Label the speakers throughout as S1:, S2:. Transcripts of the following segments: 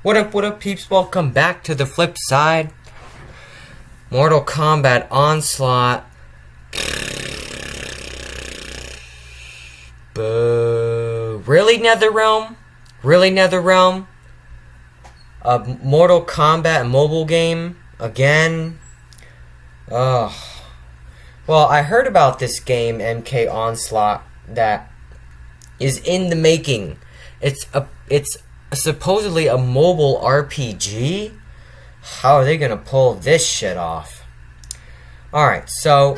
S1: What up, peeps? Welcome back to the flip side. Mortal Kombat Onslaught. Boo. Really, NetherRealm? Really, NetherRealm? A Mortal Kombat mobile game? Again? Ugh. Well, I heard about this game, MK Onslaught, that is in the making. It's supposedly a mobile RPG? How are they gonna pull this shit off? Alright, so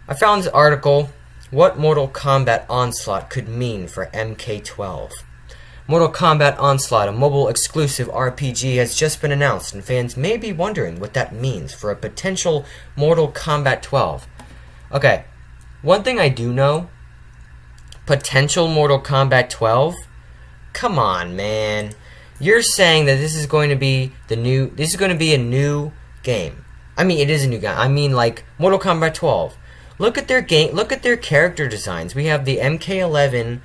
S1: I found this article, what Mortal Kombat Onslaught could mean for MK12. Mortal Kombat Onslaught, a mobile exclusive RPG, has just been announced, and fans may be wondering what that means for a potential Mortal Kombat 12. Okay, one thing I do know, potential Mortal Kombat 12? Come on, man. You're saying that this is going to be a new game. I mean, it is a new game. I mean, like, Mortal Kombat 12. Look at their character designs. We have the MK11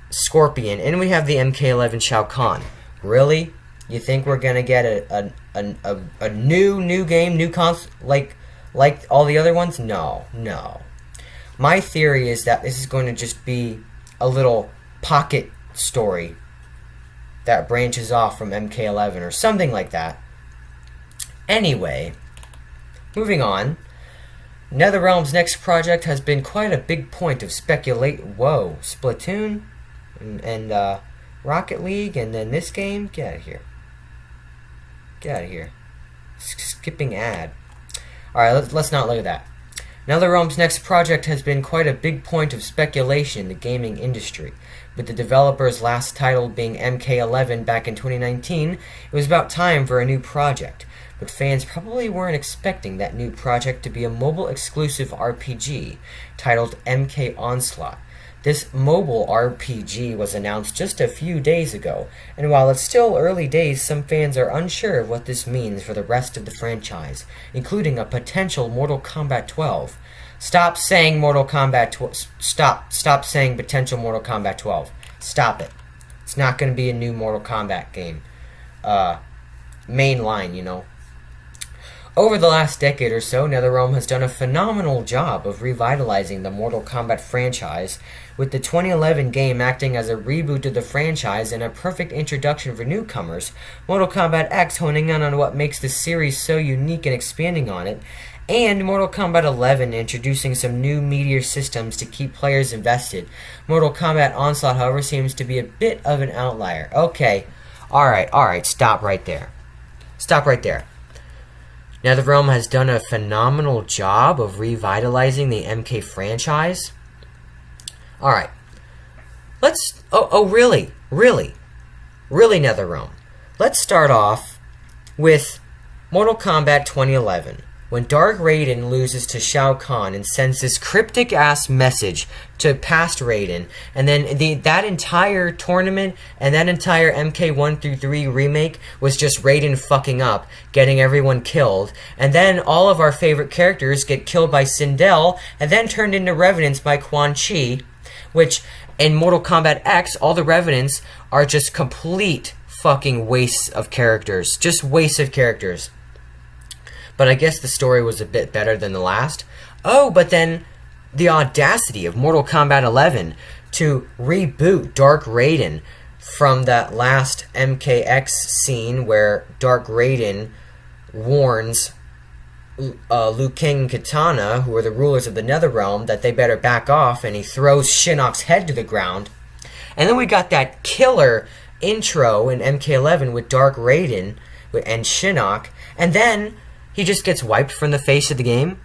S1: Scorpion, and we have the MK11 Shao Kahn. Really? You think we're gonna get a new game, new console, like all the other ones? No. My theory is that this is going to just be a little pocket story that branches off from MK11 or something like that. Anyway, moving on. NetherRealm's next project has been quite a big point of Whoa, Splatoon and Rocket League, and then this game. Get out of here. Get out of here. Skipping ad. All right, let's not look at that. NetherRealm's next project has been quite a big point of speculation in the gaming industry. With the developer's last title being MK11 back in 2019, it was about time for a new project. But fans probably weren't expecting that new project to be a mobile-exclusive RPG titled MK Onslaught. This mobile RPG was announced just a few days ago, and while it's still early days, some fans are unsure of what this means for the rest of the franchise, including a potential Mortal Kombat 12. Stop saying Mortal Kombat 12. Stop saying potential Mortal Kombat 12. Stop it. It's not going to be a new Mortal Kombat game. Mainline, you know. Over the last decade or so, NetherRealm has done a phenomenal job of revitalizing the Mortal Kombat franchise, with the 2011 game acting as a reboot to the franchise and a perfect introduction for newcomers, Mortal Kombat X honing in on what makes the series so unique and expanding on it, and Mortal Kombat 11 introducing some new meteor systems to keep players invested. Mortal Kombat Onslaught, however, seems to be a bit of an outlier. Okay, alright, stop right there. Stop right there. NetherRealm has done a phenomenal job of revitalizing the MK franchise. Alright. Really, NetherRealm. Let's start off with Mortal Kombat 2011, when Dark Raiden loses to Shao Kahn and sends this cryptic-ass message to past Raiden, and then that entire tournament and that entire MK1-3 remake was just Raiden fucking up, getting everyone killed, and then all of our favorite characters get killed by Sindel, and then turned into Revenants by Quan Chi, which, in Mortal Kombat X, all the Revenants are just complete fucking wastes of characters. Just wastes of characters. But I guess the story was a bit better than the last. Oh, but then the audacity of Mortal Kombat 11 to reboot Dark Raiden from that last MKX scene where Dark Raiden warns Liu Kang and Kitana, who are the rulers of the NetherRealm, that they better back off, and he throws Shinnok's head to the ground. And then we got that killer intro in MK11 with Dark Raiden and Shinnok, and then he just gets wiped from the face of the game.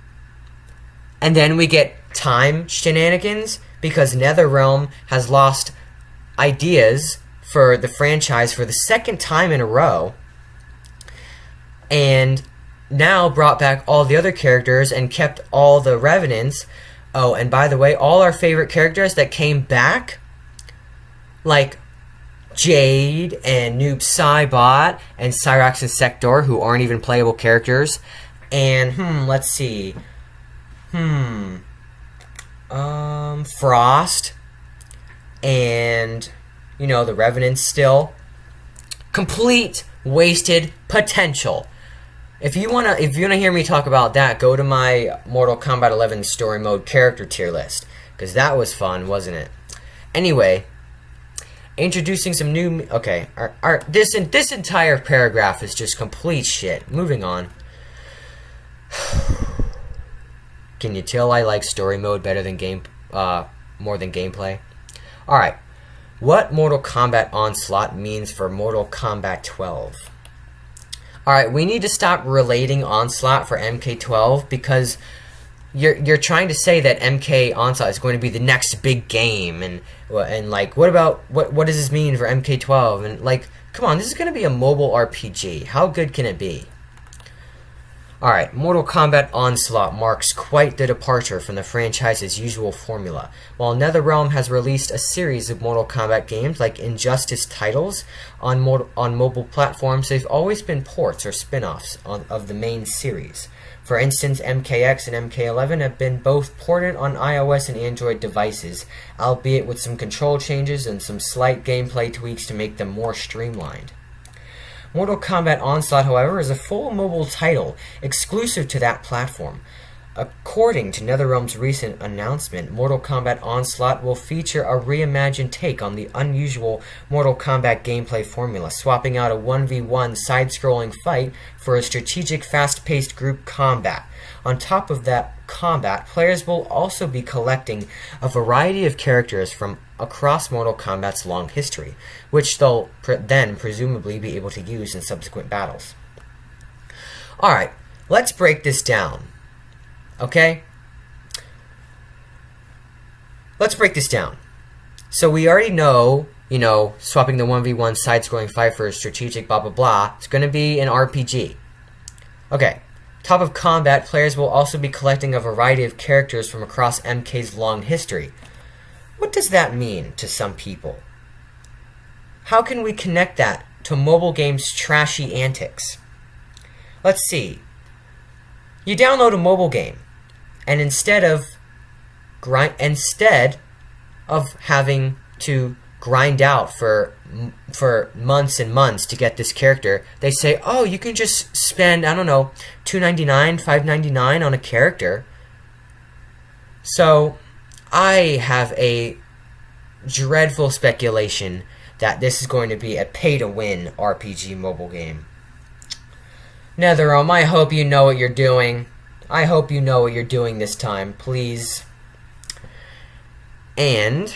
S1: And then we get time shenanigans because NetherRealm has lost ideas for the franchise for the second time in a row. And now brought back all the other characters and kept all the Revenants. Oh, and by the way, all our favorite characters that came back, like Jade and Noob Saibot and Cyrax and Sector, who aren't even playable characters. And, let's see. Frost. And, the Revenants still. Complete wasted potential. If you wanna hear me talk about that, go to my Mortal Kombat 11 story mode character tier list, because that was fun, wasn't it? Anyway, introducing some new. Okay, this entire paragraph is just complete shit. Moving on. Can you tell I like story mode better than more than gameplay? All right, what Mortal Kombat Onslaught means for Mortal Kombat 12. Alright, we need to stop relating Onslaught for MK12 because you're trying to say that MK Onslaught is going to be the next big game, and like what does this mean for MK12? And like, come on, this is going to be a mobile RPG. How good can it be? Alright, Mortal Kombat Onslaught marks quite the departure from the franchise's usual formula. While NetherRealm has released a series of Mortal Kombat games like Injustice titles on mobile platforms, they've always been ports or spin-offs of the main series. For instance, MKX and MK11 have been both ported on iOS and Android devices, albeit with some control changes and some slight gameplay tweaks to make them more streamlined. Mortal Kombat Onslaught, however, is a full mobile title exclusive to that platform. According to NetherRealm's recent announcement, Mortal Kombat Onslaught will feature a reimagined take on the unusual Mortal Kombat gameplay formula, swapping out a 1v1 side-scrolling fight for a strategic, fast-paced group combat. On top of that combat, players will also be collecting a variety of characters from across Mortal Kombat's long history, which they'll then presumably be able to use in subsequent battles. Alright, let's break this down. Okay? Let's break this down. So we already know, swapping the 1v1 side-scrolling fight for a strategic blah blah blah, it's going to be an RPG. Okay. Top of combat, players will also be collecting a variety of characters from across MK's long history. What does that mean to some people? How can we connect that to mobile games' trashy antics? Let's see. You download a mobile game, and instead of having to grind out for months and months to get this character, they say, oh, you can just spend, I don't know, $2.99, $5.99 on a character. So I have a dreadful speculation that this is going to be a pay-to-win RPG mobile game. NetherRealm, I hope you know what you're doing. I hope you know what you're doing this time, please. And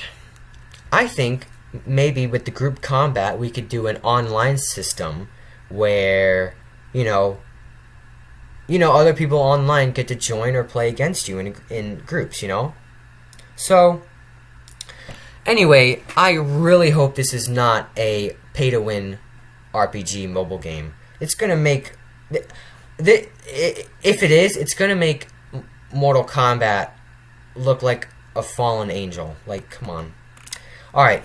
S1: I think maybe with the group combat we could do an online system where, other people online get to join or play against you in groups, So, anyway, I really hope this is not a pay-to-win RPG mobile game. It's going to make... if it is, it's going to make Mortal Kombat look like a fallen angel. Like, come on. Alright.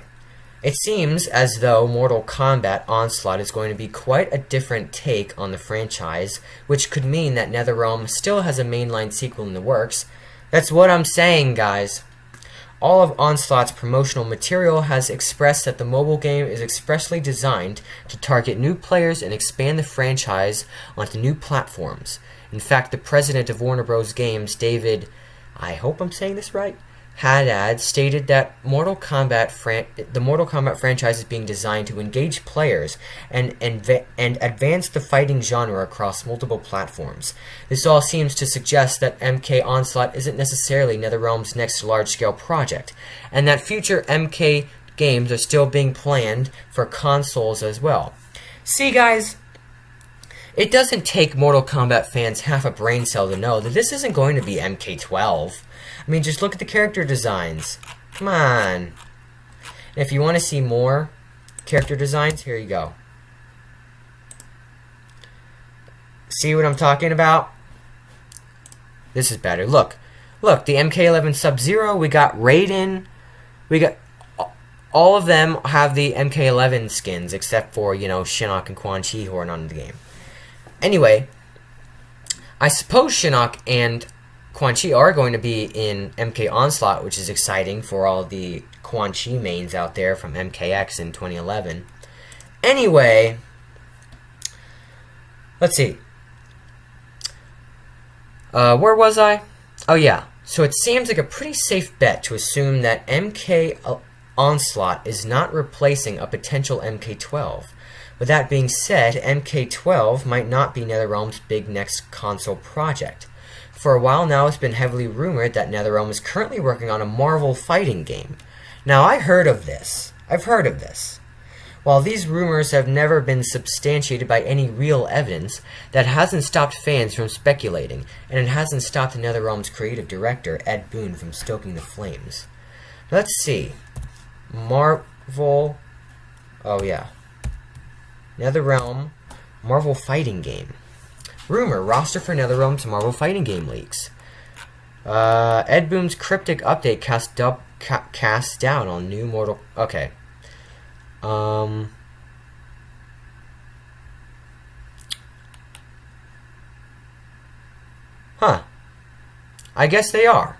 S1: It seems as though Mortal Kombat Onslaught is going to be quite a different take on the franchise, which could mean that NetherRealm still has a mainline sequel in the works. That's what I'm saying, guys. All of Onslaught's promotional material has expressed that the mobile game is expressly designed to target new players and expand the franchise onto new platforms. In fact, the president of Warner Bros. Games, David, I hope I'm saying this right, Haddad, stated that the Mortal Kombat franchise is being designed to engage players and advance the fighting genre across multiple platforms. This all seems to suggest that MK Onslaught isn't necessarily NetherRealm's next large-scale project, and that future MK games are still being planned for consoles as well. See, guys, it doesn't take Mortal Kombat fans half a brain cell to know that this isn't going to be MK12. I mean, just look at the character designs. Come on. And if you want to see more character designs, here you go. See what I'm talking about? This is better. Look, the MK11 Sub-Zero, we got Raiden, we got... All of them have the MK11 skins, except for, Shinnok and Quan Chi, who are not in the game. Anyway, I suppose Shinnok and Quan Chi are going to be in MK Onslaught, which is exciting for all the Quan Chi mains out there from MKX in 2011. Anyway, Let's see. Where was I? Oh yeah. So it seems like a pretty safe bet to assume that MK Onslaught is not replacing a potential MK12. With that being said, MK12 might not be NetherRealm's big next console project. For a while now, it's been heavily rumored that NetherRealm is currently working on a Marvel fighting game. Now, I've heard of this. While these rumors have never been substantiated by any real evidence, that hasn't stopped fans from speculating, and it hasn't stopped NetherRealm's creative director, Ed Boon, from stoking the flames. Let's see. Marvel... Oh, yeah. NetherRealm Marvel fighting game. Rumor, roster for NetherRealm's Marvel fighting game leaks. Ed Boon's cryptic update cast down on new Mortal... Okay. Huh. I guess they are.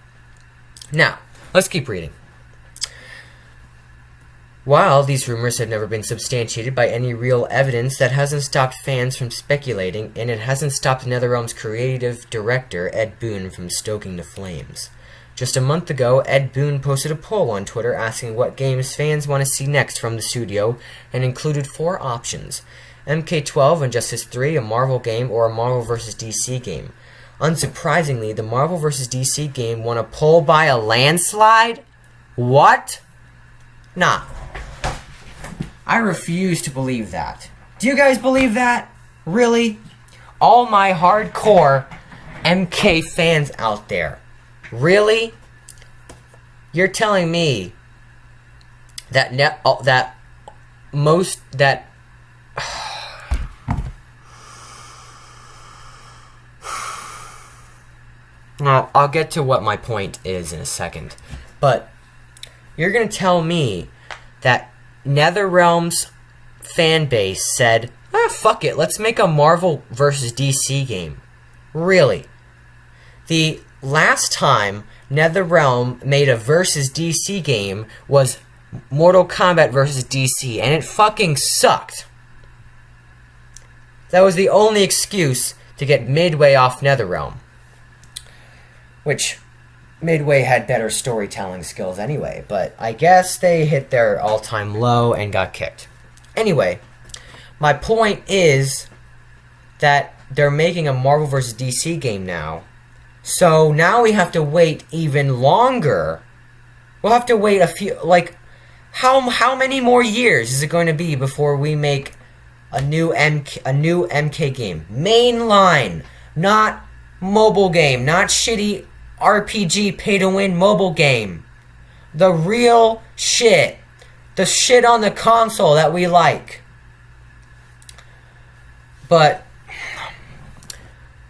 S1: Now, let's keep reading. While these rumors have never been substantiated by any real evidence, that hasn't stopped fans from speculating, and it hasn't stopped NetherRealm's creative director, Ed Boon, from stoking the flames. Just a month ago, Ed Boon posted a poll on Twitter asking what games fans want to see next from the studio, and included 4 options: MK12, Injustice 3, a Marvel game, or a Marvel vs. DC game. Unsurprisingly, the Marvel vs. DC game won a poll by a landslide? What? Nah. I refuse to believe that. Do you guys believe that? Really? All my hardcore MK fans out there. Really? You're telling me that Well, I'll get to what my point is in a second. But you're going to tell me that NetherRealm's fan base said, fuck it, let's make a Marvel vs. DC game. Really? The last time NetherRealm made a versus DC game was Mortal Kombat vs. DC, and it fucking sucked. That was the only excuse to get Midway off NetherRealm. Which, Midway had better storytelling skills anyway, but I guess they hit their all-time low and got kicked. Anyway, my point is that they're making a Marvel vs. DC game now, so now we have to wait even longer. We'll have to wait a few, how many more years is it going to be before we make a new MK game? Mainline, not mobile game, not shitty RPG pay-to-win mobile game. The real shit. The shit on the console that we like. But,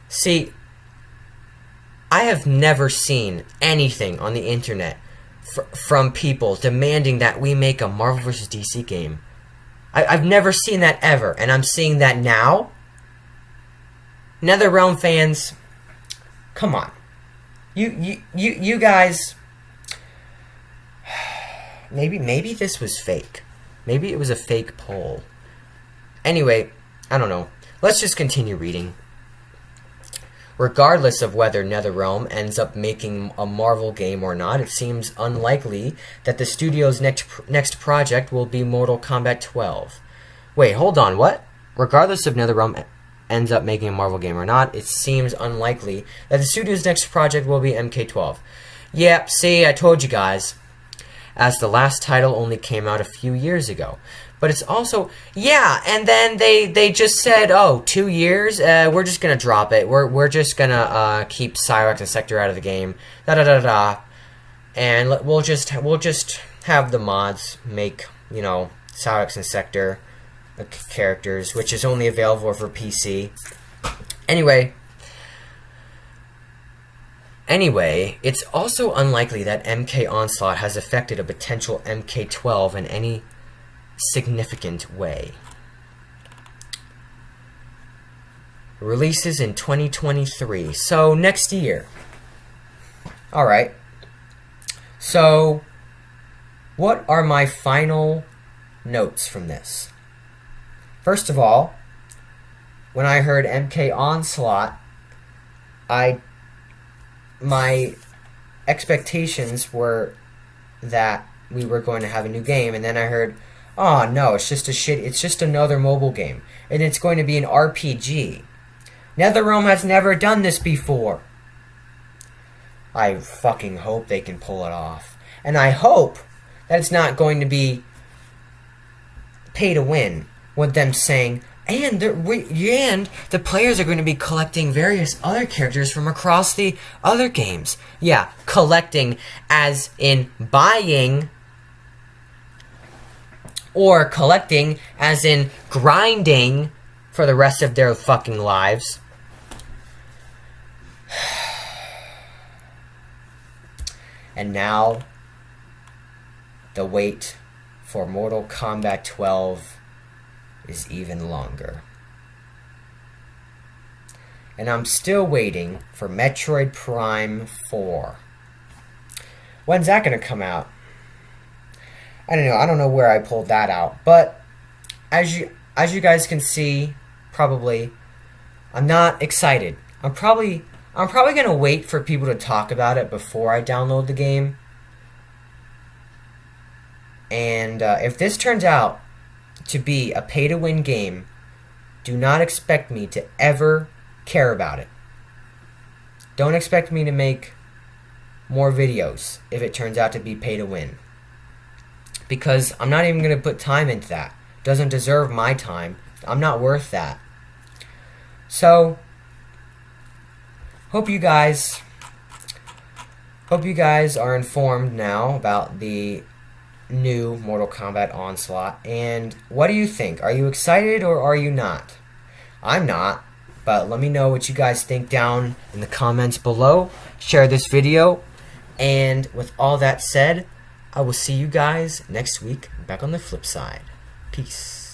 S1: see, I have never seen anything on the internet from people demanding that we make a Marvel vs. DC game. I've never seen that ever, and I'm seeing that now. NetherRealm fans, come on. You guys, maybe this was fake. Maybe it was a fake poll. Anyway, I don't know. Let's just continue reading. Regardless of whether NetherRealm ends up making a Marvel game or not, it seems unlikely that the studio's next project will be Mortal Kombat 12. Wait, hold on, what? Regardless of NetherRealm ends up making a Marvel game or not, it seems unlikely that the studio's next project will be MK12. Yep, see, I told you guys. As the last title only came out a few years ago. But it's also, yeah, and then they just said, oh, 2 years? We're just gonna drop it. We're just gonna keep Cyrax and Sector out of the game. Da-da-da-da. And we'll just have the mods make, Cyrax and Sector characters, which is only available for PC. Anyway, it's also unlikely that MK Onslaught has affected a potential MK12 in any significant way. Releases in 2023, so next year. Alright. So, what are my final notes from this? First of all, when I heard MK Onslaught, my expectations were that we were going to have a new game, and then I heard, oh no, it's just another mobile game, and it's going to be an RPG. NetherRealm has never done this before. I fucking hope they can pull it off. And I hope that it's not going to be pay to win, with them saying, and the players are going to be collecting various other characters from across the other games. Yeah, collecting as in buying, or collecting as in grinding for the rest of their fucking lives. And now, the wait for Mortal Kombat 12 is even longer. And I'm still waiting for Metroid Prime 4. When's that going to come out? I don't know. I don't know where I pulled that out. But as you guys can see, probably, I'm not excited. I'm probably going to wait for people to talk about it before I download the game. And if this turns out to be a pay-to-win game, do not expect me to ever care about it. Don't expect me to make more videos if it turns out to be pay-to-win. Because I'm not even going to put time into that. It doesn't deserve my time. I'm not worth that. So, hope you guys are informed now about the new Mortal Kombat Onslaught. And what do you think? Are you excited or are you not? I'm not, but let me know what you guys think down in the comments below. Share this video. And with all that said, I will see you guys next week back on the flip side. Peace.